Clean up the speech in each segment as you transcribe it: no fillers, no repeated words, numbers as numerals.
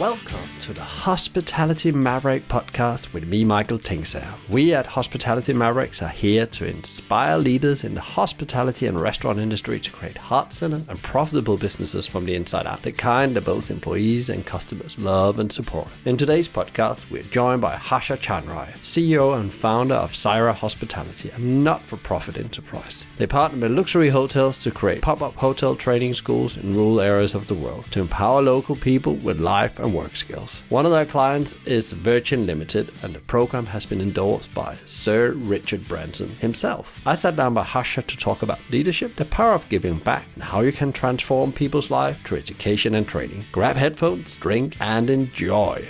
Welcome to the Hospitality Maverick podcast with me, Michael Tingsager. We at Hospitality Mavericks are here to inspire leaders in the hospitality and restaurant industry to create heart-centered and profitable businesses from the inside out, the kind that both employees and customers love and support. In today's podcast, we're joined by Harsha Chanrai, CEO and founder of SAIRA Hospitality, a not-for-profit enterprise. They partner with luxury hotels to create pop-up hotel training schools in rural areas of the world to empower local people with life and work skills. One of their clients is Virgin Limited, and the program has been endorsed by Sir Richard Branson himself. I sat down by Harsha to talk about leadership, the power of giving back, and how you can transform people's lives through education and training. Grab headphones, drink, and enjoy.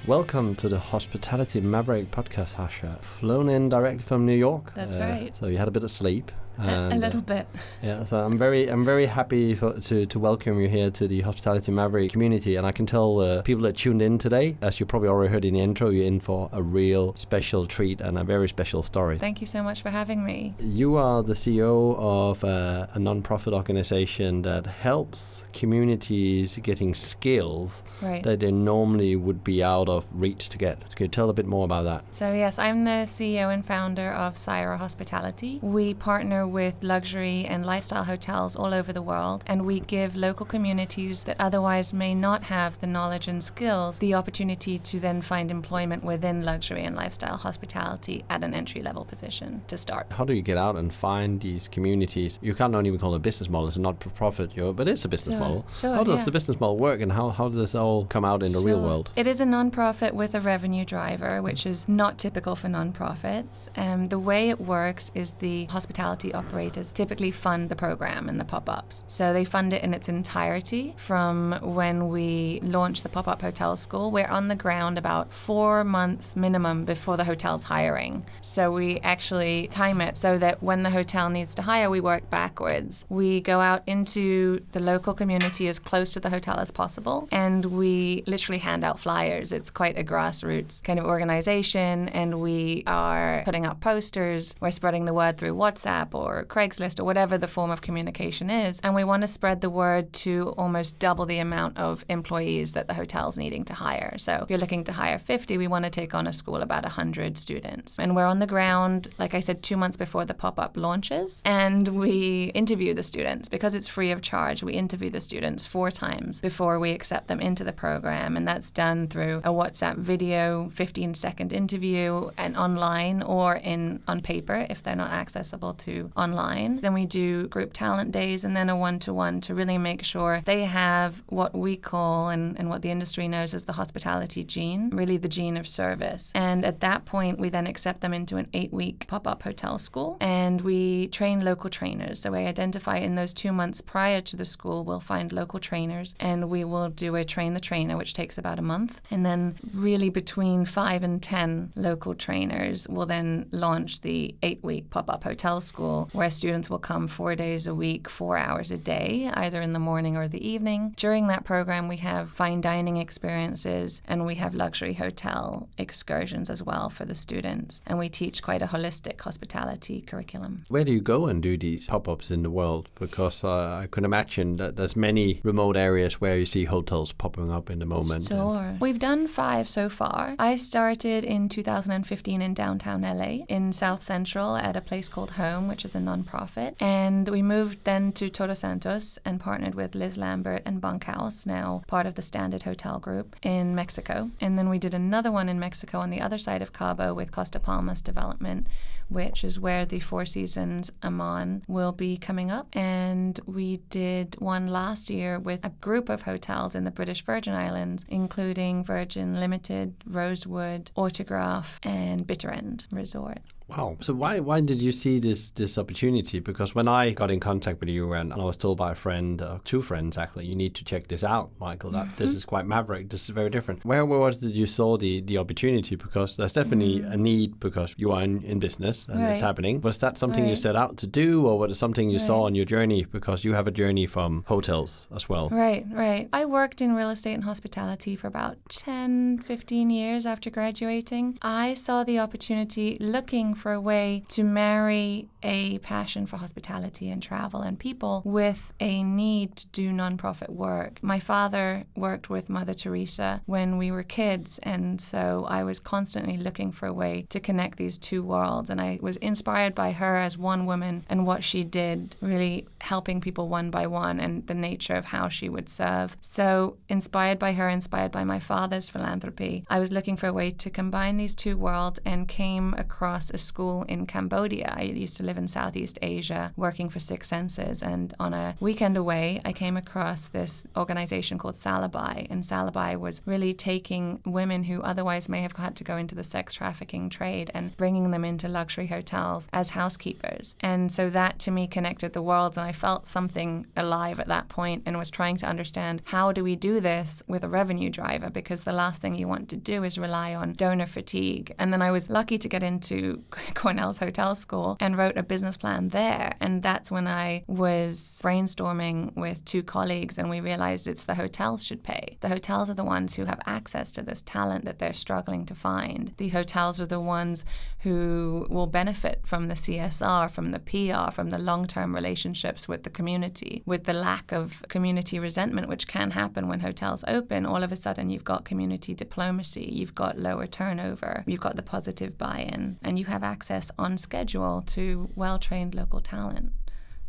Welcome to the Hospitality Maverick podcast, Harsha. Flown in directly from New York. That's right. So you had a bit of sleep. A little bit. Yeah, so I'm very happy to welcome you here to the Hospitality Maverick community, and I can tell people that tuned in today, as you probably already heard in the intro, you're in for a real special treat and a very special story. Thank you so much for having me. You are the CEO of a non-profit organization that helps communities getting skills that they normally would be out of reach to get. Can you tell a bit more about that? So yes, I'm the CEO and founder of SAIRA Hospitality. We partner with luxury and lifestyle hotels all over the world, and we give local communities that otherwise may not have the knowledge and skills the opportunity to then find employment within luxury and lifestyle hospitality at an entry-level position to start. How do you get out and find these communities? You can't even call it a business model, it's a not-for-profit, but it's a business model. Sure, how does the business model work, and how does this all come out in the real world? It is a non-profit with a revenue driver, which is not typical for non-profits. The way it works is the hospitality operators typically fund the program and the pop-ups. So they fund it in its entirety from when we launch the pop-up hotel school. We're on the ground about 4 months minimum before the hotel's hiring. So we actually time it so that when the hotel needs to hire, we work backwards. We go out into the local community as close to the hotel as possible, and we literally hand out flyers. It's quite a grassroots kind of organization, and we are putting up posters. We're spreading the word through WhatsApp or Craigslist or whatever the form of communication is, and we want to spread the word to almost double the amount of employees that the hotel's needing to hire. So if you're looking to hire 50, we want to take on a school about 100 students. And we're on the ground, like I said, 2 months before the pop-up launches, and we interview the students. Because it's free of charge, we interview the students 4 times before we accept them into the program, and that's done through a WhatsApp video, 15-second interview, and online or on paper if they're not accessible to online. Then we do group talent days and then a one-to-one to really make sure they have what we call and what the industry knows as the hospitality gene, really the gene of service. And at that point, we then accept them into an 8-week pop-up hotel school, and we train local trainers. So we identify in those 2 months prior to the school, we'll find local trainers, and we will do a train the trainer, which takes about a month. And then really between 5 and 10 local trainers will then launch the 8-week pop-up hotel school, where students will come 4 days a week, 4 hours a day, either in the morning or the evening. During that program, we have fine dining experiences, and we have luxury hotel excursions as well for the students. And we teach quite a holistic hospitality curriculum. Where do you go and do these pop-ups in the world? Because I could imagine that there's many remote areas where you see hotels popping up in the moment. Sure. We've done 5 so far. I started in 2015 in downtown LA, in South Central at a place called Home, which is a non-profit. And we moved then to Todos Santos and partnered with Liz Lambert and Bunkhouse, now part of the Standard Hotel Group in Mexico. And then we did another one in Mexico on the other side of Cabo with Costa Palmas Development, which is where the Four Seasons Amman will be coming up. And we did one last year with a group of hotels in the British Virgin Islands, including Virgin Limited, Rosewood, Autograph, and Bitter End Resort. Wow. So why did you see this opportunity? Because when I got in contact with you and I was told by a friend, 2 friends actually, you need to check this out, Michael, that this is quite maverick, this is very different. Where was it you saw the opportunity? Because there's definitely a need, because you are in business and it's happening. Was that something you set out to do, or was it something you saw on your journey? Because you have a journey from hotels as well. Right. I worked in real estate and hospitality for about 10, 15 years after graduating. I saw the opportunity looking for a way to marry a passion for hospitality and travel and people with a need to do nonprofit work. My father worked with Mother Teresa when we were kids, and so I was constantly looking for a way to connect these two worlds, and I was inspired by her as one woman and what she did, really helping people one by one, and the nature of how she would serve. So inspired by her, inspired by my father's philanthropy, I was looking for a way to combine these two worlds and came across a school in Cambodia. I used to live in Southeast Asia working for Six Senses, and on a weekend away I came across this organization called Salabai, and Salabai was really taking women who otherwise may have had to go into the sex trafficking trade and bringing them into luxury hotels as housekeepers. And so that to me connected the worlds, and I felt something alive at that point and was trying to understand, how do we do this with a revenue driver, because the last thing you want to do is rely on donor fatigue. And then I was lucky to get into Cornell's hotel school and wrote a business plan there, and that's when I was brainstorming with two colleagues, and we realized it's the hotels should pay. The hotels are the ones who have access to this talent that they're struggling to find. The hotels are the ones who will benefit from the CSR, from the PR, from the long-term relationships with the community, with the lack of community resentment, which can happen when hotels open. All of a sudden you've got community diplomacy, you've got lower turnover, you've got the positive buy-in, and you have access on schedule to well-trained local talent.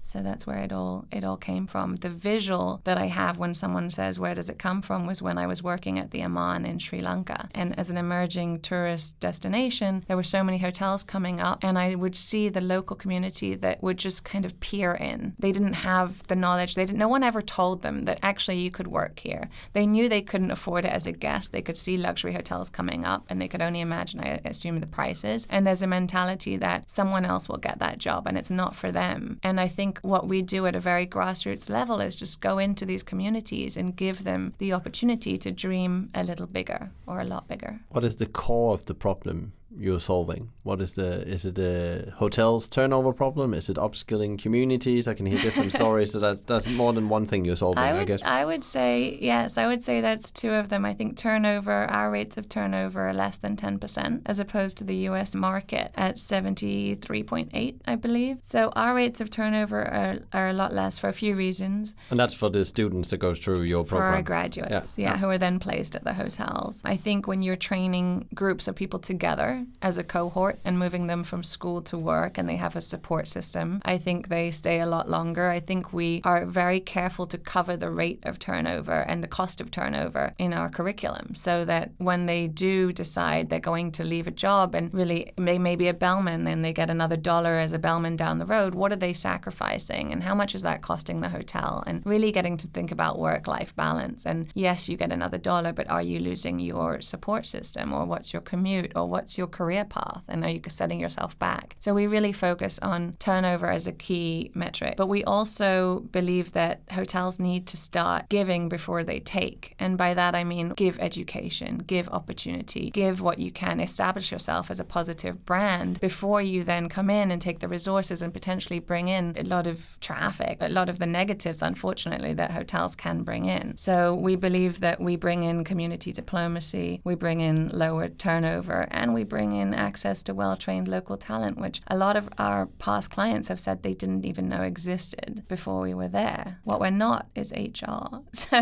So that's where it all came from. The visual that I have when someone says, where does it come from, was when I was working at the Amman in Sri Lanka. And as an emerging tourist destination, there were so many hotels coming up, and I would see the local community that would just kind of peer in. They didn't have the knowledge. No one ever told them that actually you could work here. They knew they couldn't afford it as a guest. They could see luxury hotels coming up, and they could only imagine, I assume, the prices. And there's a mentality that someone else will get that job, and it's not for them. And I think what we do at a very grassroots level is just go into these communities and give them the opportunity to dream a little bigger or a lot bigger. What is the core of the problem you're solving? Is it the hotels turnover problem? Is it upskilling communities? I can hear different stories. So that's more than one thing you're solving, I guess. I would say, yes, I would say that's two of them. I think our rates of turnover are less than 10%, as opposed to the US market at 73.8, I believe. So our rates of turnover are a lot less for a few reasons. And that's for the students that goes through your program? For our graduates, who are then placed at the hotels. I think when you're training groups of people together as a cohort and moving them from school to work, and they have a support system, I think they stay a lot longer. I think we are very careful to cover the rate of turnover and the cost of turnover in our curriculum, so that when they do decide they're going to leave a job, and really they may be a bellman and they get another $1 as a bellman down the road, what are they sacrificing and how much is that costing the hotel? And really getting to think about work-life balance. And yes, you get another $1, but are you losing your support system, or what's your commute, or what's your career path, and are you setting yourself back? So we really focus on turnover as a key metric, but we also believe that hotels need to start giving before they take. And by that I mean give education, give opportunity, give what you can, establish yourself as a positive brand before you then come in and take the resources and potentially bring in a lot of traffic, a lot of the negatives, unfortunately, that hotels can bring in. So we believe that we bring in community diplomacy, we bring in lower turnover, and we bring in access to well-trained local talent, which a lot of our past clients have said they didn't even know existed before we were there. What we're not is HR. So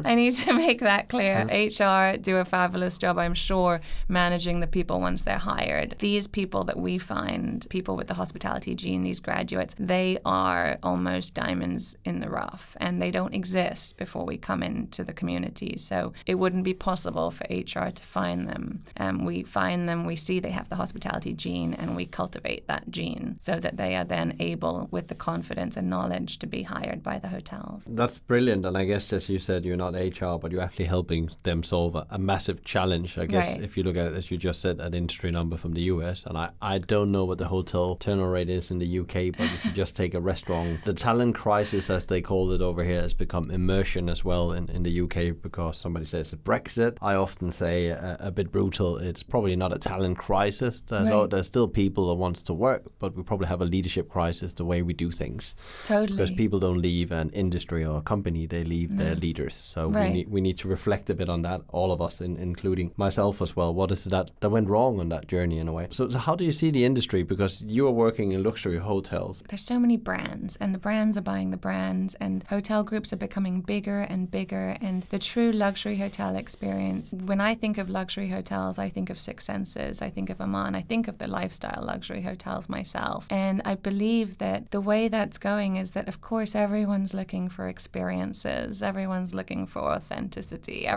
I need to make that clear. HR do a fabulous job, I'm sure, managing the people once they're hired. These people that we find, people with the hospitality gene, these graduates, they are almost diamonds in the rough, and they don't exist before we come into the community. So it wouldn't be possible for HR to find them. We find them, we see they have the hospitality gene, and we cultivate that gene so that they are then able, with the confidence and knowledge, to be hired by the hotels. That's brilliant. And I guess, as you said, you're not HR, but you're actually helping them solve a massive challenge. I guess if you look at it, as you just said, an industry number from the US, and I don't know what the hotel turnover rate is in the UK, but if you just take a restaurant, the talent crisis, as they call it over here, has become immersion as well in the UK, because somebody says Brexit. I often say, a bit brutal, it's probably not a talent talent crisis. There's still people that wants to work, but we probably have a leadership crisis the way we do things. Totally. Because people don't leave an industry or a company, they leave their leaders. So we need to reflect a bit on that, all of us, including myself as well. What is it that went wrong on that journey in a way? So how do you see the industry? Because you are working in luxury hotels. There's so many brands, and the brands are buying the brands, and hotel groups are becoming bigger and bigger, and the true luxury hotel experience. When I think of luxury hotels, I think of Six Senses, I think of Aman, I think of the lifestyle luxury hotels myself. And I believe that the way that's going is that, of course, everyone's looking for experiences, everyone's looking for authenticity,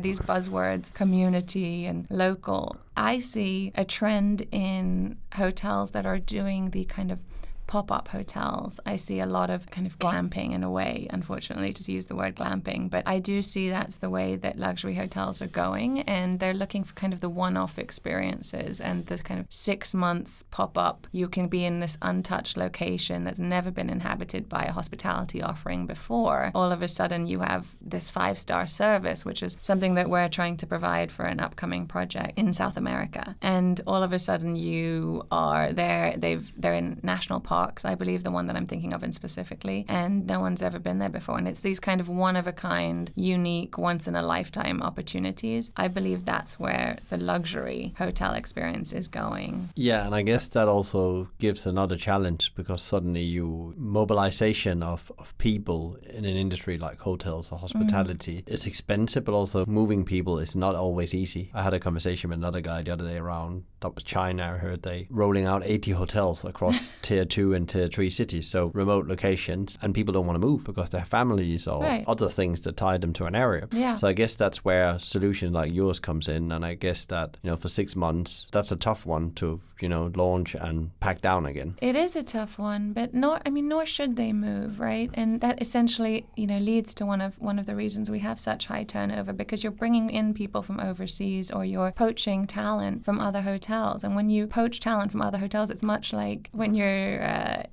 these buzzwords, community and local. I see a trend in hotels that are doing the kind of pop-up hotels. I see a lot of kind of glamping in a way, unfortunately, to use the word glamping, but I do see that's the way that luxury hotels are going, and they're looking for kind of the one-off experiences and the kind of 6 months pop-up. You can be in this untouched location that's never been inhabited by a hospitality offering before. All of a sudden you have this 5-star service, which is something that we're trying to provide for an upcoming project in South America. And all of a sudden you are there, they're in national parks, I believe, the one that I'm thinking of in specifically, and no one's ever been there before. And it's these kind of one-of-a-kind, unique, once-in-a-lifetime opportunities. I believe that's where the luxury hotel experience is going. Yeah, and I guess that also gives another challenge, because suddenly mobilization of people in an industry like hotels or hospitality is expensive, but also moving people is not always easy. I had a conversation with another guy the other day around, that was China. I heard they rolling out 80 hotels across tier 2 and tier 3 cities, so remote locations, and people don't want to move because they have families or other things that tie them to an area. Yeah. So I guess that's where a solution like yours comes in, and I guess that, for 6 months, that's a tough one to, launch and pack down again. It is a tough one, but nor should they move, right? And that essentially, leads to one of the reasons we have such high turnover, because you're bringing in people from overseas, or you're poaching talent from other hotels. And when you poach talent from other hotels, it's much like when you're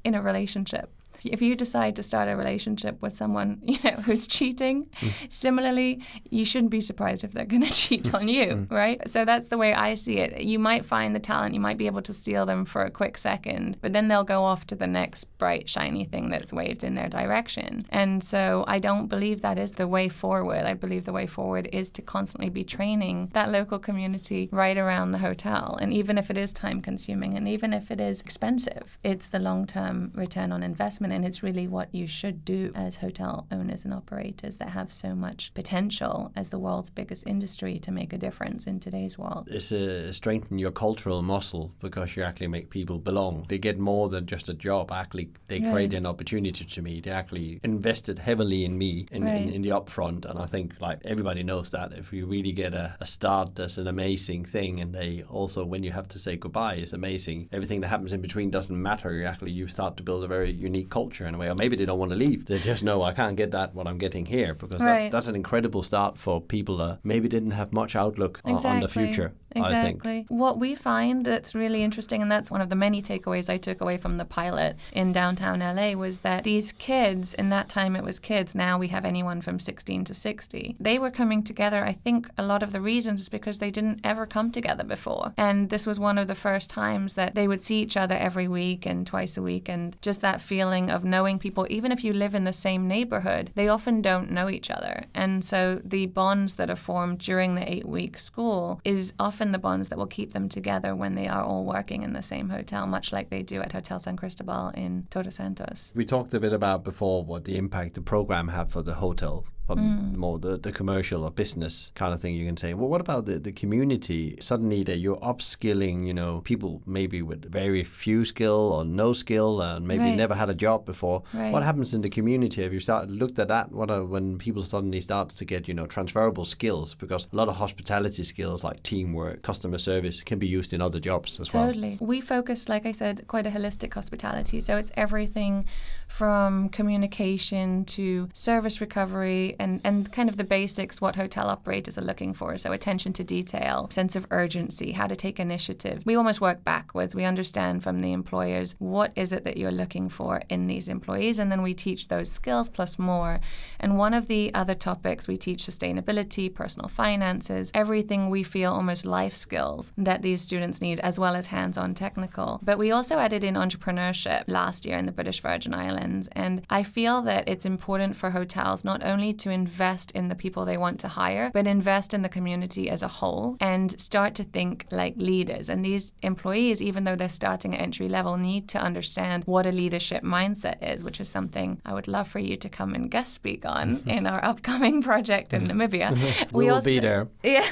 in a relationship. If you decide to start a relationship with someone, who's cheating, similarly, you shouldn't be surprised if they're going to cheat on you, right? So that's the way I see it. You might find the talent, you might be able to steal them for a quick second, but then they'll go off to the next bright, shiny thing that's waved in their direction. And so I don't believe that is the way forward. I believe the way forward is to constantly be training that local community right around the hotel. And even if it is time consuming, and even if it is expensive, it's the long-term return on investment. And it's really what you should do as hotel owners and operators that have so much potential as the world's biggest industry to make a difference in today's world. It's strengthen your cultural muscle, because you actually make people belong. They get more than just a job. Actually, they create an opportunity to me. They actually invested heavily in me in the upfront. And I think everybody knows that if you really get a start, that's an amazing thing. And they also, when you have to say goodbye, is amazing. Everything that happens in between doesn't matter. You start to build a very unique culture in a way, or maybe they don't want to leave. They just know, I can't get what I'm getting here, because that's an incredible start for people that maybe didn't have much outlook on the future. Exactly. I think. What we find that's really interesting, and that's one of the many takeaways I took away from the pilot in downtown LA, was that these kids, in that time it was kids, now we have anyone from 16 to 60. They were coming together. I think a lot of the reasons is because they didn't ever come together before. And this was one of the first times that they would see each other every week and twice a week. And just that feeling of knowing people, even if you live in the same neighborhood, they often don't know each other. And so the bonds that are formed during the 8-week school is often the bonds that will keep them together when they are all working in the same hotel, much like they do at Hotel San Cristobal in Todos Santos. We talked a bit about before what the impact the program had for the hotel, but more the commercial or business kind of thing, you can say. Well, what about the community? Suddenly that you're upskilling, people maybe with very few skill or no skill and maybe never had a job before. Right. What happens in the community? Have you looked at that? When people suddenly start to get, transferable skills? Because a lot of hospitality skills like teamwork, customer service can be used in other jobs as well. Totally. We focus, like I said, quite a holistic hospitality. So it's everything from communication to service recovery, and kind of the basics, what hotel operators are looking for. So attention to detail, sense of urgency, how to take initiative. We almost work backwards. We understand from the employers what is it that you're looking for in these employees, and then we teach those skills plus more. And one of the other topics, we teach sustainability, personal finances, everything we feel almost life skills that these students need, as well as hands-on technical. But we also added in entrepreneurship last year in the British Virgin Islands. And I feel that it's important for hotels not only to invest in the people they want to hire, but invest in the community as a whole and start to think like leaders. And these employees, even though they're starting at entry level, need to understand what a leadership mindset is, which is something I would love for you to come and guest speak on in our upcoming project in Namibia. We will be there. Yeah.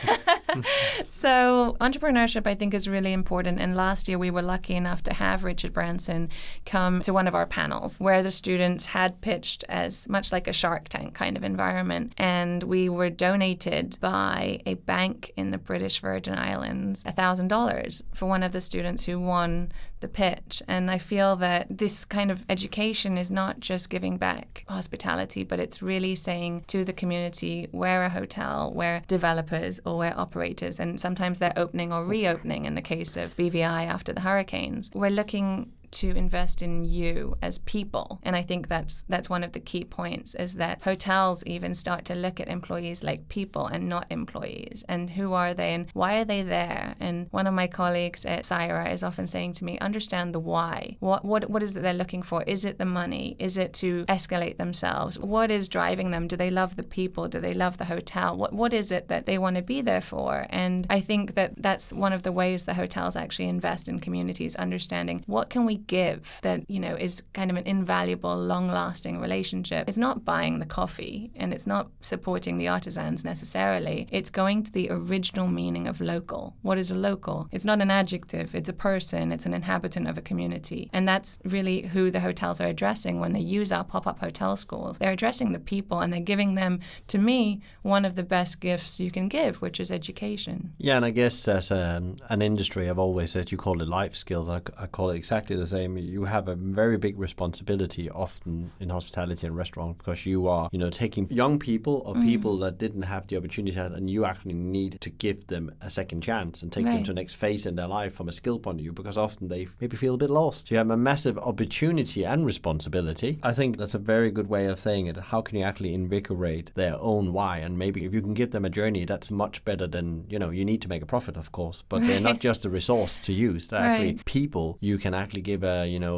So entrepreneurship, I think, is really important. And last year we were lucky enough to have Richard Branson come to one of our panels where the students had pitched as much like a Shark Tank kind of environment. And we were donated by a bank in the British Virgin Islands $1,000 for one of the students who won the pitch. And I feel that this kind of education is not just giving back hospitality, but it's really saying to the community, we're a hotel, we're developers, or we're operators. And sometimes they're opening or reopening in the case of BVI after the hurricanes. We're looking to invest in you as people. And I think that's one of the key points, is that hotels even start to look at employees like people and not employees. And who are they and why are they there? And one of my colleagues at SAIRA is often saying to me, understand the why. What is it they're looking for? Is it the money? Is it to escalate themselves? What is driving them? Do they love the people? Do they love the hotel? What is it that they want to be there for? And I think that that's one of the ways the hotels actually invest in communities, understanding what can we give that, is kind of an invaluable, long-lasting relationship. It's not buying the coffee and it's not supporting the artisans necessarily. It's going to the original meaning of local. What is a local? It's not an adjective. It's a person. It's an inhabitant of a community. And that's really who the hotels are addressing when they use our pop-up hotel schools. They're addressing the people and they're giving them, to me, one of the best gifts you can give, which is education. Yeah, and I guess as an industry, I've always said, you call it life skills. I call it exactly the same. You have a very big responsibility often in hospitality and restaurant, because you are, taking young people or people that didn't have the opportunity, and you actually need to give them a second chance and take them to the next phase in their life from a skill point of view, because often they maybe feel a bit lost. You have a massive opportunity and responsibility. I think that's a very good way of saying it. How can you actually invigorate their own why? And maybe if you can give them a journey, that's much better than, you need to make a profit, of course, but they're not just a resource to use. They're actually people you can actually give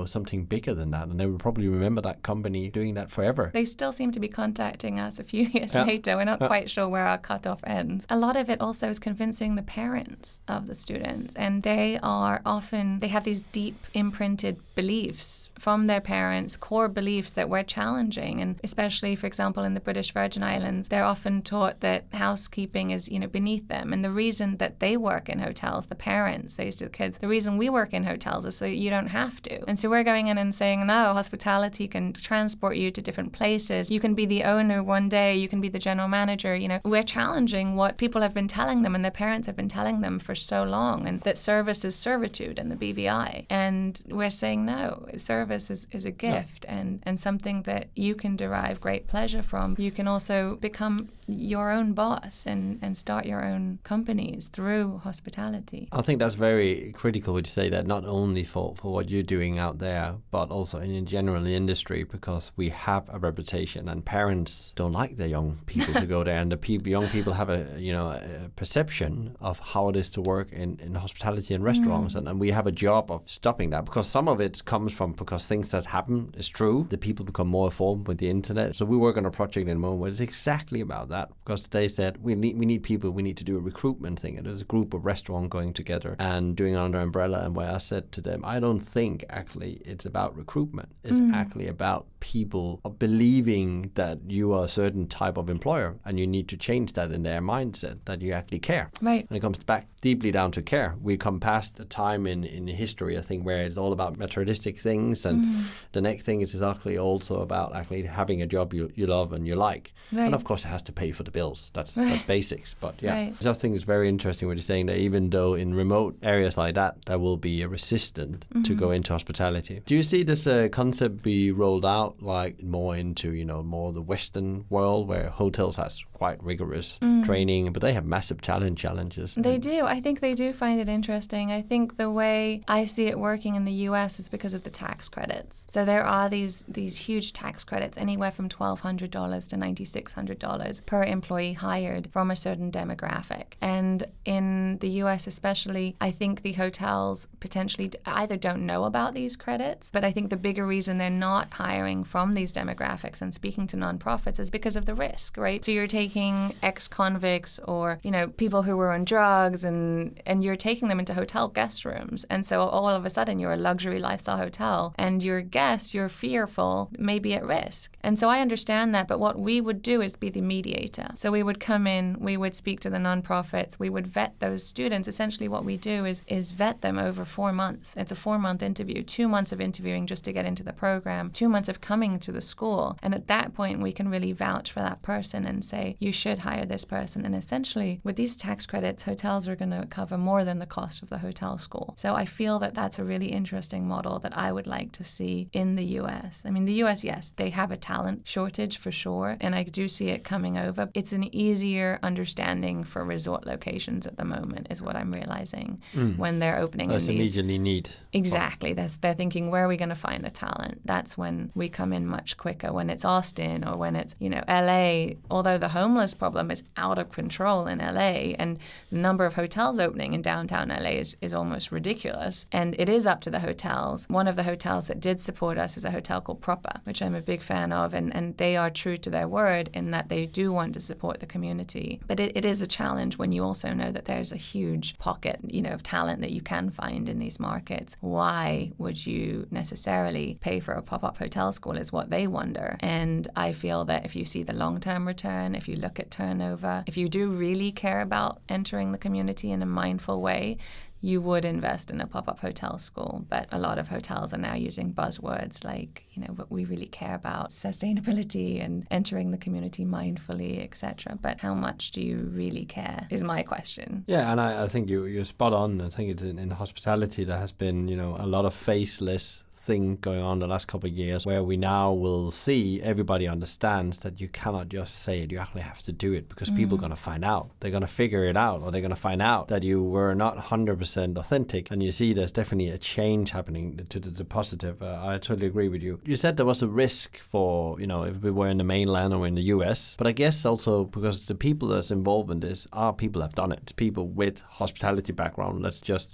something bigger than that, and they will probably remember that company doing that forever. They still seem to be contacting us a few years later. We're not quite sure where our cutoff ends. A lot of it also is convincing the parents of the students, and they have these deep imprinted beliefs from their parents, core beliefs that we're challenging. And especially, for example, in the British Virgin Islands, they're often taught that housekeeping is, beneath them. And the reason that they work in hotels, the parents, they say to the kids, the reason we work in hotels is so you don't have to. And so we're going in and saying, no, hospitality can transport you to different places. You can be the owner one day, you can be the general manager. We're challenging what people have been telling them and their parents have been telling them for so long, and that service is servitude in the BVI. And we're saying, no, service is a gift and something that you can derive great pleasure from. You can also become your own boss and start your own companies through hospitality. I think that's very critical when you say that, not only for what you're doing out there, but also in general in the industry, because we have a reputation and parents don't like their young people to go there, and the young people have a perception of how it is to work in hospitality and restaurants, and we have a job of stopping that, because some of it comes from because things that happen is true. The people become more informed with the internet. So we work on a project in the moment where it's exactly about that, because they said we need people, we need to do a recruitment thing, and there's a group of restaurants going together and doing it under umbrella, and where I said to them, I don't think actually it's about recruitment. It's actually about people believing that you are a certain type of employer, and you need to change that in their mindset, that you actually care. Right. And it comes back deeply down to care. We come past a time in history, I think, where it's all about materialistic things, and the next thing is actually also about actually having a job you love and you like. Right. And of course it has to pay for the bills. That's basics. But yeah, I think it's very interesting what you're saying, that even though in remote areas like that, there will be a resistance to go into hospitality. Do you see this concept be rolled out out like more into, more the Western world where hotels has quite rigorous training, but they have massive challenges. They do. I think they do find it interesting. I think the way I see it working in the US is because of the tax credits. So there are these huge tax credits, anywhere from $1,200 to $9,600 per employee hired from a certain demographic. And in the US especially, I think the hotels potentially either don't know about these credits, but I think the bigger reason they're not hiring from these demographics and speaking to nonprofits is because of the risk, right? So you're taking ex-convicts or, people who were on drugs and you're taking them into hotel guest rooms. And so all of a sudden you're a luxury lifestyle hotel and your guests, you're fearful, may be at risk. And so I understand that, but what we would do is be the mediator. So we would come in, we would speak to the nonprofits, we would vet those students. Essentially what we do is vet them over 4 months. It's a 4-month interview, 2 months of interviewing just to get into the program, 2 months of coming to the school. And at that point, we can really vouch for that person and say, you should hire this person. And essentially, with these tax credits, hotels are going to cover more than the cost of the hotel school. So I feel that that's a really interesting model that I would like to see in the US. I mean, the US, yes, they have a talent shortage for sure, and I do see it coming over. It's an easier understanding for resort locations at the moment, is what I'm realizing when they're opening. That's immediately need. Exactly. They're thinking, where are we going to find the talent? That's when we come in much quicker. When it's Austin or when it's, LA, although the homeless problem is out of control in LA and the number of hotels opening in downtown LA is almost ridiculous. And it is up to the hotels. One of the hotels that did support us is a hotel called Proper, which I'm a big fan of. And they are true to their word in that they do want to support the community. But it is a challenge when you also know that there's a huge pocket, of talent that you can find in these markets. Why would you necessarily pay for a pop-up hotel school is what they wonder. And I feel that if you see the long-term return, if you look at turnover, if you do really care about entering the community in a mindful way, you would invest in a pop-up hotel school. But a lot of hotels are now using buzzwords like, what we really care about sustainability and entering the community mindfully, etc. But how much do you really care is my question. Yeah, and I think you're spot on. I think it's in hospitality there has been, a lot of faceless thing going on the last couple of years where we now will see everybody understands that you cannot just say it, you actually have to do it because people are going to find out. They're going to figure it out, or they're going to find out that you were not 100% authentic. And you see there's definitely a change happening to the positive. I totally agree with you. You said there was a risk for, if we were in the mainland or in the US, but I guess also because the people that's involved in this are people that have done it. It's people with hospitality background.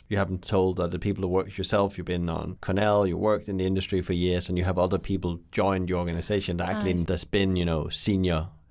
You haven't told that the people who work yourself, you've been on Cornell, you worked in the industry for years, and you have other people join your organization that actually there's been,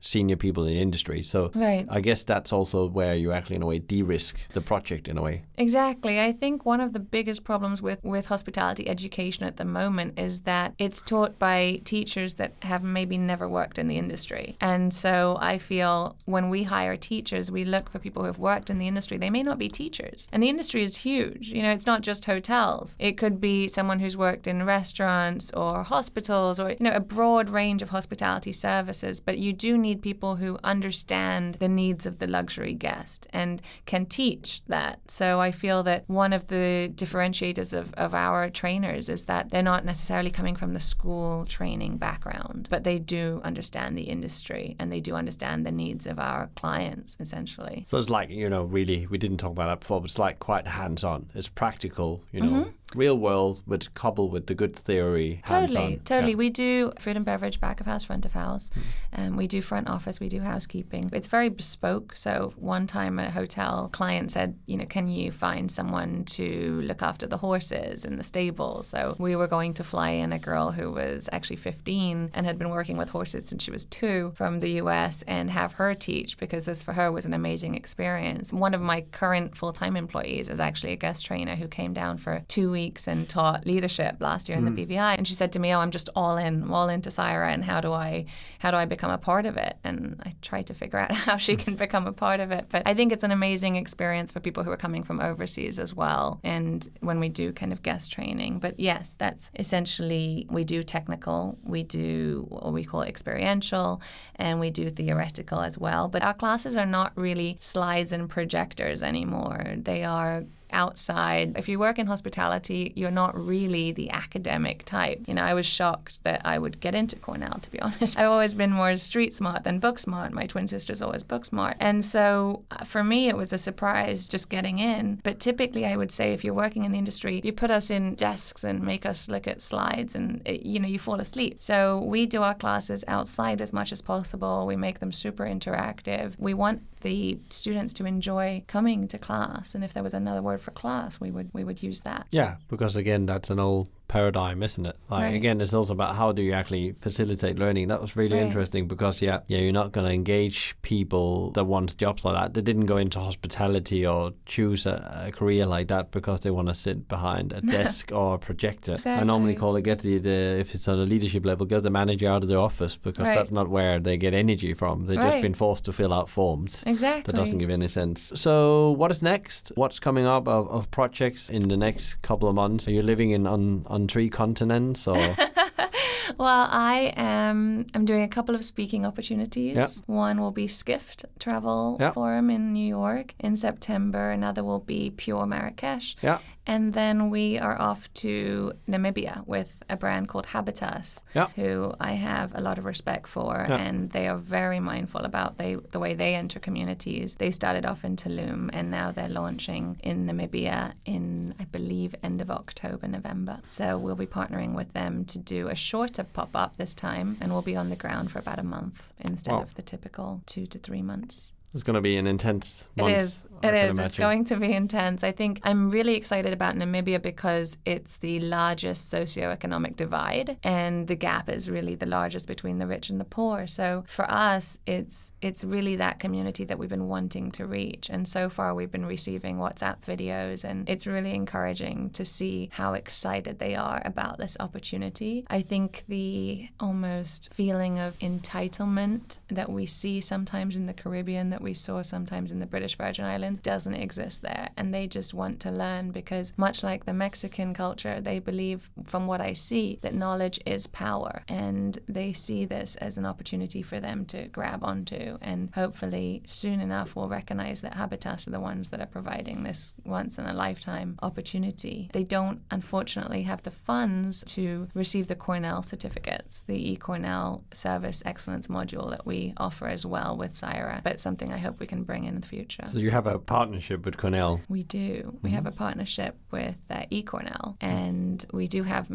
senior people in the industry. So right. I guess that's also where you actually in a way de-risk the project in a way. Exactly. I think one of the biggest problems with hospitality education at the moment is that it's taught by teachers that have maybe never worked in the industry. And so I feel when we hire teachers, we look for people who have worked in the industry. They may not be teachers. And the industry is huge. It's not just hotels. It could be someone who's worked in restaurants or hospitals or, a broad range of hospitality services. But you do need people who understand the needs of the luxury guest and can teach that. So I feel that one of the differentiators of our trainers is that they're not necessarily coming from the school training background, but they do understand the industry and they do understand the needs of our clients, essentially. So it's like, really, we didn't talk about that before, but it's like quite hands-on. It's practical, real world, but coupled with the good theory, hands-on. Totally. Yeah. We do food and beverage, back of house, front of house. We do front office, we do housekeeping. It's very bespoke. So one time a hotel client said, can you find someone to look after the horses in the stables? So we were going to fly in a girl who was actually 15 and had been working with horses since she was 2 from the US and have her teach, because this for her was an amazing experience. One of my current full-time employees is actually a guest trainer who came down for 2 weeks and taught leadership last year in the BVI. And she said to me, I'm just all into SAIRA, and how do I become a part of it? And I tried to figure out how she can become a part of it. But I think it's an amazing experience for people who are coming from overseas as well. And when we do kind of guest training. But yes, that's essentially, we do technical, we do what we call experiential, and we do theoretical as well. But our classes are not really slides and projectors anymore. They are outside. If you work in hospitality, you're not really the academic type. You know, I was shocked that I would get into Cornell, to be honest. I've always been more street smart than book smart. My twin sister's always book smart. And so for me, it was a surprise just getting in. But typically, I would say if you're working in the industry, you put us in desks and make us look at slides and, you fall asleep. So we do our classes outside as much as possible. We make them super interactive. We want the students to enjoy coming to class. And if there was another word for class, we would use that. Yeah, because again, that's an old paradigm, isn't it? Like, right. Again, it's also about how do you actually facilitate learning. That was really right. interesting because, you're not going to engage people that want jobs like that. They didn't go into hospitality or choose a career like that because they want to sit behind a desk or a projector. Exactly. I normally call it if it's on a leadership level, get the manager out of the office because right. that's not where they get energy from. They've just been forced to fill out forms. Exactly. That doesn't give any sense. So what is next? What's coming up of projects in the next couple of months? Are you living on 3 continents or? Well, I'm doing a couple of speaking opportunities. Yeah. One will be Skift Travel Forum in New York in September. Another will be Pure Marrakesh. Yeah. And then we are off to Namibia with a brand called Harshas, who I have a lot of respect for, and they are very mindful about the way they enter communities. They started off in Tulum, and now they're launching in Namibia in, I believe, end of October, November. So we'll be partnering with them to do a shorter pop-up this time, and we'll be on the ground for about a month instead of the typical 2 to 3 months. It's going to be an intense month. It is. It's going to be intense. I think I'm really excited about Namibia because it's the largest socioeconomic divide, and the gap is really the largest between the rich and the poor. So for us, it's really that community that we've been wanting to reach. And so far, we've been receiving WhatsApp videos, and it's really encouraging to see how excited they are about this opportunity. I think the almost feeling of entitlement that we see sometimes in the Caribbean, that we saw sometimes in the British Virgin Islands, doesn't exist there. And they just want to learn because much like the Mexican culture, they believe, from what I see, that knowledge is power. And they see this as an opportunity for them to grab onto. And hopefully soon enough we'll recognize that Habitas are the ones that are providing this once in a lifetime opportunity. They don't, unfortunately, have the funds to receive the Cornell certificates, the eCornell Service Excellence module that we offer as well with SAIRA, but it's something I hope we can bring in the future. So you have a partnership with Cornell. We do. We have a partnership with eCornell, and we do have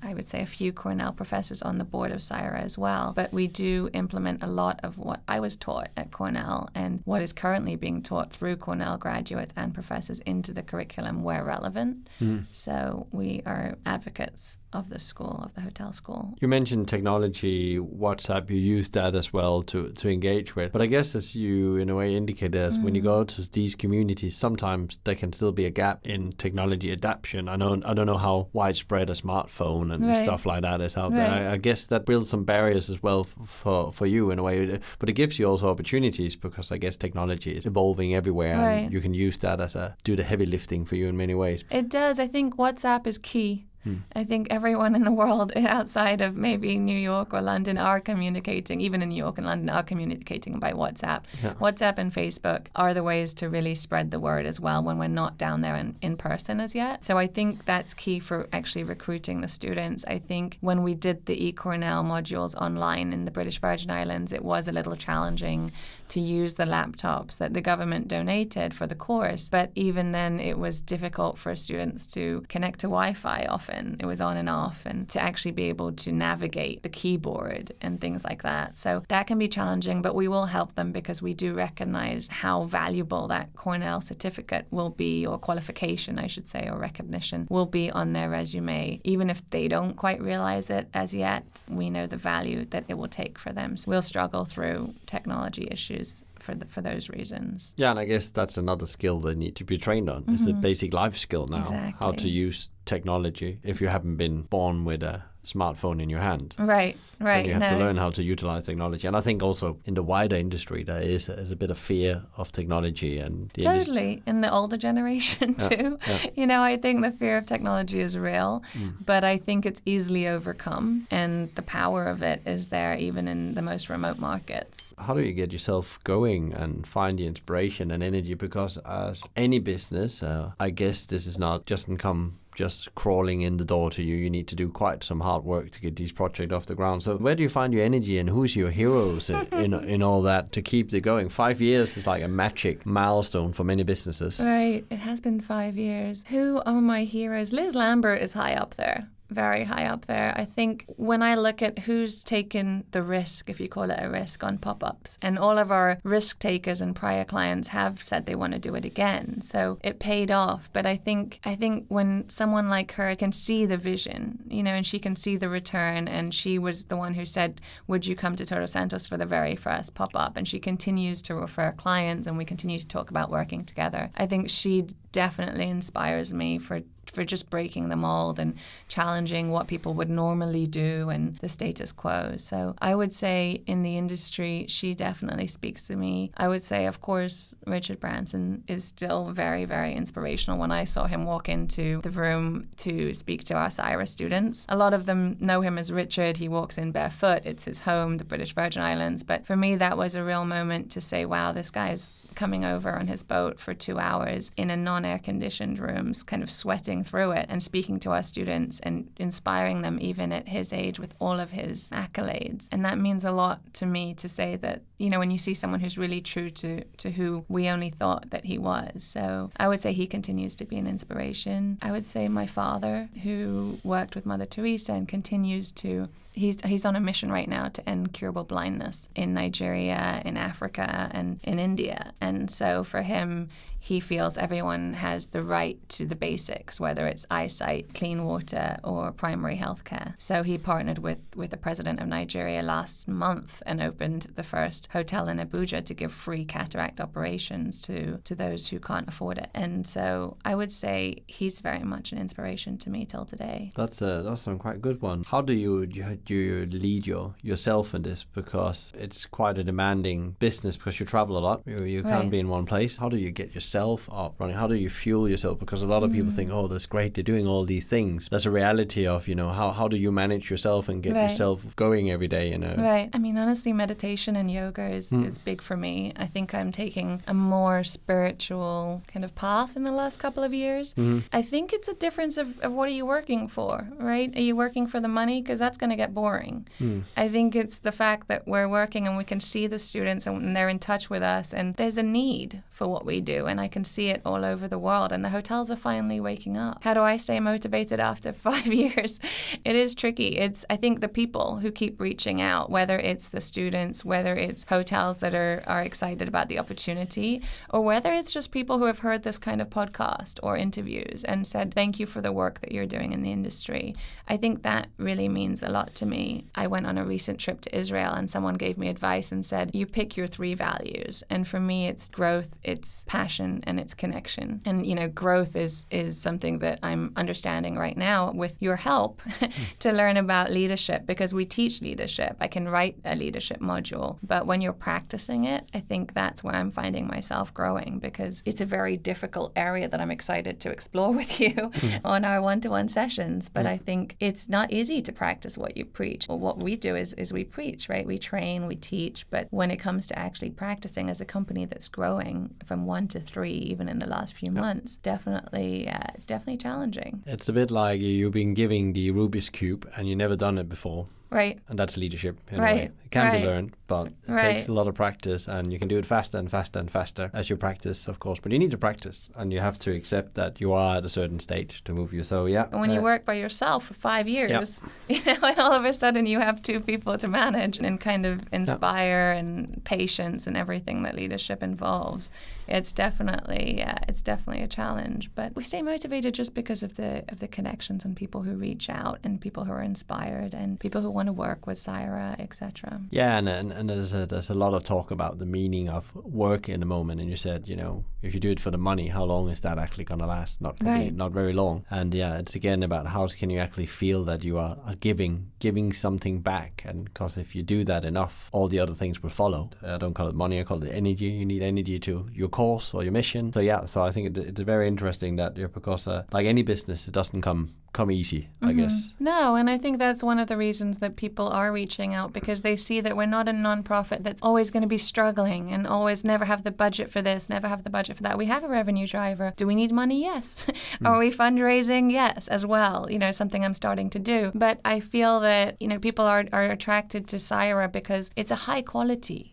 I would say a few Cornell professors on the board of SAIRA as well. But we do implement a lot of what I was taught at Cornell and what is currently being taught through Cornell graduates and professors into the curriculum where relevant. So we are advocates of the school, of the hotel school. You mentioned technology, WhatsApp, you use that as well to engage with. But I guess as you in a way indicated, when you go to these communities, sometimes there can still be a gap in technology adoption. I don't know how widespread a smartphone and stuff like that is out there. I guess that builds some barriers as well for you in a way. But it gives you also opportunities because I guess technology is evolving everywhere and you can use that as do the heavy lifting for you in many ways. It does. I think WhatsApp is key. I think everyone in the world outside of maybe New York or London are communicating, even in New York and London, are communicating by WhatsApp. Yeah. WhatsApp and Facebook are the ways to really spread the word as well when we're not down there in person as yet. So I think that's key for actually recruiting the students. I think when we did the eCornell modules online in the British Virgin Islands, it was a little challenging to use the laptops that the government donated for the course. But even then, it was difficult for students to connect to Wi-Fi often. It was on and off, and to actually be able to navigate the keyboard and things like that. So that can be challenging, but we will help them because we do recognize how valuable that Cornell certificate will be, or qualification, I should say, or recognition will be on their resume. Even if they don't quite realize it as yet, we know the value that it will take for them. So we'll struggle through technology issues for those reasons. Yeah, and I guess that's another skill they need to be trained on. It's a basic life skill now, how to use technology if you haven't been born with a smartphone in your hand. Right. Then you have to learn how to utilize technology. And I think also in the wider industry, there is a bit of fear of technology. And totally. In the older generation too. Yeah. I think the fear of technology is real, but I think it's easily overcome. And the power of it is there even in the most remote markets. How do you get yourself going and find the inspiration and energy? Because as any business, I guess this is not just crawling in the door to you. You need to do quite some hard work to get these projects off the ground. So where do you find your energy, and who's your heroes in all that to keep it going? 5 years is like a magic milestone for many businesses. Right. It has been 5 years. Who are my heroes? Liz Lambert is high up there. Very high up there. I think when I look at who's taken the risk, if you call it a risk, on pop-ups, and all of our risk takers and prior clients have said they want to do it again. So it paid off. But I think when someone like her can see the vision, and she can see the return, and she was the one who said, would you come to Todos Santos for the very first pop-up? And she continues to refer clients, and we continue to talk about working together. I think she definitely inspires me for just breaking the mold and challenging what people would normally do and the status quo. So I would say in the industry, she definitely speaks to me. I would say, of course, Richard Branson is still very, very inspirational. When I saw him walk into the room to speak to our SAIRA students, a lot of them know him as Richard. He walks in barefoot. It's his home, the British Virgin Islands. But for me, that was a real moment to say, wow, this guy's coming over on his boat for 2 hours in a non-air conditioned rooms, kind of sweating through it and speaking to our students and inspiring them even at his age with all of his accolades. And that means a lot to me to say that, when you see someone who's really true to who we only thought that he was. So I would say he continues to be an inspiration. I would say my father, who worked with Mother Teresa and continues to, he's on a mission right now to end curable blindness in Nigeria, in Africa, and in India. And so for him, he feels everyone has the right to the basics, whether it's eyesight, clean water, or primary health care. So he partnered with the president of Nigeria last month and opened the first hotel in Abuja to give free cataract operations to those who can't afford it. And so I would say he's very much an inspiration to me till today. That's a quite good one. How do you lead yourself in this? Because it's quite a demanding business because you travel a lot. You can't be in one place. How do you get yourself up running? How do you fuel yourself? Because a lot of people think, oh, that's great, they're doing all these things. There's a reality of, how do you manage yourself and get yourself going every day, Right. I mean, honestly, meditation and yoga is big for me. I think I'm taking a more spiritual kind of path in the last couple of years. I think it's a difference of what are you working for, right? Are you working for the money? Because that's going to get boring. I think it's the fact that we're working and we can see the students and they're in touch with us, and there's a need for what we do, and I can see it all over the world, and the hotels are finally waking up. How do I stay motivated after 5 years? It is tricky. I think the people who keep reaching out, whether it's the students, whether it's hotels that are excited about the opportunity, or whether it's just people who have heard this kind of podcast or interviews and said, thank you for the work that you're doing in the industry. I think that really means a lot to me. I went on a recent trip to Israel and someone gave me advice and said, you pick your 3 values. And for me, it's growth, it's passion, and it's connection. And, growth is something that I'm understanding right now with your help to learn about leadership, because we teach leadership. I can write a leadership module, but when you're practicing it, I think that's where I'm finding myself growing, because it's a very difficult area that I'm excited to explore with you on our one-to-one sessions. But I think it's not easy to practice what you preach. Well, what we do is we preach, right? We train, we teach, but when it comes to actually practicing as a company that's growing from 1 to 3, even in the last few months, it's definitely challenging. It's a bit like you've been giving the Rubik's Cube and you've never done it before. Right. And that's leadership in a way. It can be learned, but it takes a lot of practice, and you can do it faster and faster and faster as you practice, of course. But you need to practice, and you have to accept that you are at a certain stage to move you. So, And when you work by yourself for 5 years, and all of a sudden you have 2 people to manage and kind of inspire and patience and everything that leadership involves, it's definitely a challenge. But we stay motivated just because of the connections and people who reach out and people who are inspired and people who want want to work with SAIRA, etc. Yeah, and there's a lot of talk about the meaning of work in the moment. And you said, if you do it for the money, how long is that actually going to last? Not very long. And yeah, it's again about how can you actually feel that you are giving something back. And because if you do that enough, all the other things will follow. I don't call it money, I call it energy. You need energy to your course or your mission. So yeah, so I think it's very interesting that because like any business, it doesn't come easy, I guess. No, and I think that's one of the reasons that people are reaching out, because they see that we're not a nonprofit that's always going to be struggling and always never have the budget for this, never have the budget for that. We have a revenue driver. Do we need money? Yes. Are we fundraising? Yes, as well. Something I'm starting to do. But I feel that, people are attracted to SAIRA because it's a high quality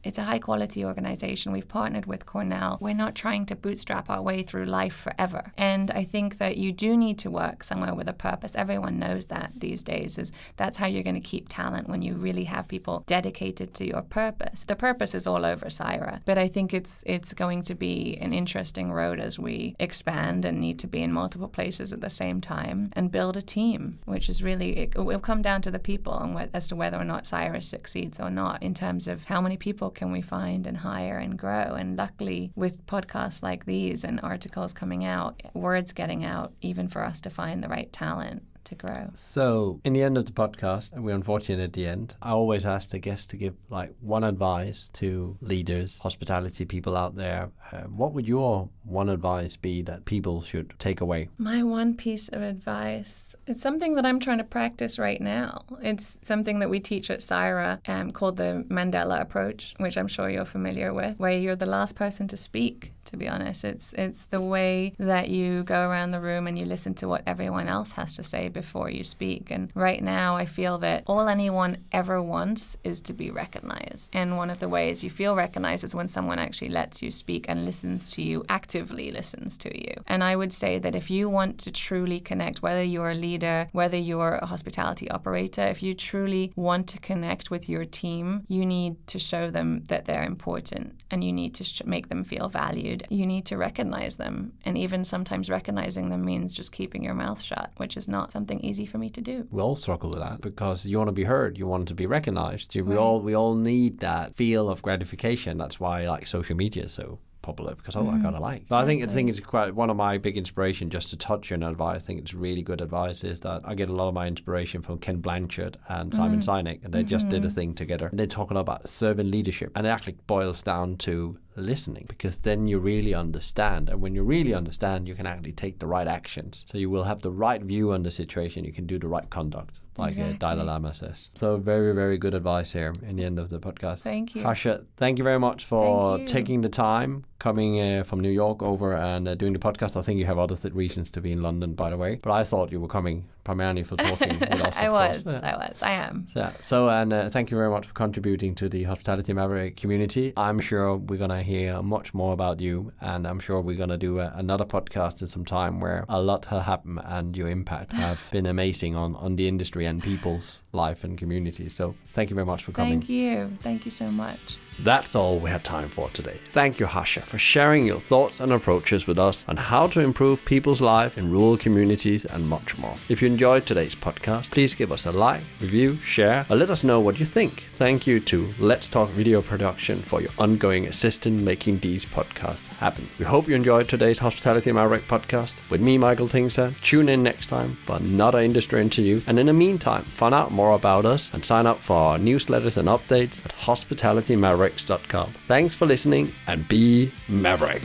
organization. We've partnered with Cornell. We're not trying to bootstrap our way through life forever. And I think that you do need to work somewhere with a purpose. Everyone knows that these days. That's how you're going to keep talent, when you really have people dedicated to your purpose. The purpose is all over SAIRA, but I think it's going to be an interesting road as we expand and need to be in multiple places at the same time and build a team, which is really, it will come down to the people and as to whether or not SAIRA succeeds or not, in terms of how many people can we find and hire and grow. And luckily, with podcasts like these and articles coming out, words getting out, even for us to find the right talent to grow. So in the end of the podcast, and we're unfortunate at the end, I always ask the guests to give one advice to leaders, hospitality people out there. What would your one advice be that people should take away? My one piece of advice, it's something that I'm trying to practice right now. It's something that we teach at SAIRA called the Mandela approach, which I'm sure you're familiar with, where you're the last person to speak. To be honest, it's the way that you go around the room and you listen to what everyone else has to say before you speak. And right now, I feel that all anyone ever wants is to be recognized. And one of the ways you feel recognized is when someone actually lets you speak and listens to you, actively listens to you. And I would say that if you want to truly connect, whether you're a leader, whether you're a hospitality operator, if you truly want to connect with your team, you need to show them that they're important, and you need to make them feel valued. You need to recognize them. And even sometimes recognizing them means just keeping your mouth shut, which is not something easy for me to do. We all struggle with that because you want to be heard, you want to be recognized. We all need that feel of gratification. That's why social media is so popular, because I got a like. So I think it's quite one of my big inspiration, just to touch on advice. I think it's really good advice, is that I get a lot of my inspiration from Ken Blanchard and Simon Sinek, and they just did a thing together. And they talk a lot about servant leadership, and it actually boils down to listening, because then you really understand, and when you really understand, you can actually take the right actions. So you will have the right view on the situation, you can do the right conduct, like Dalai Lama says. So very, very good advice here in the end of the podcast. Thank you. Harsha, thank you very much for taking the time, coming from New York over and doing the podcast. I think you have other reasons to be in London, by the way, but I thought you were coming primarily for talking with us. I am. So thank you very much for contributing to the Hospitality Maverick community. I'm sure we're going to hear much more about you, and I'm sure we're going to do another podcast in some time where a lot has happened, and your impact have been amazing on the industry and people's life and community. So thank you very much for coming. Thank you so much. That's all we had time for today. Thank you, Harsha, for sharing your thoughts and approaches with us on how to improve people's life in rural communities and much more. If you enjoyed today's podcast, please give us a like, review, share, or let us know what you think. Thank you to Let's Talk Video Production for your ongoing assistance making these podcasts happen. We hope you enjoyed today's Hospitality Maverick podcast with me, Michael Tingsa. Tune in next time for another industry interview. And in the meantime, find out more about us and sign up for our newsletters and updates at hospitalitymaverick.com. Thanks for listening, and be Maverick.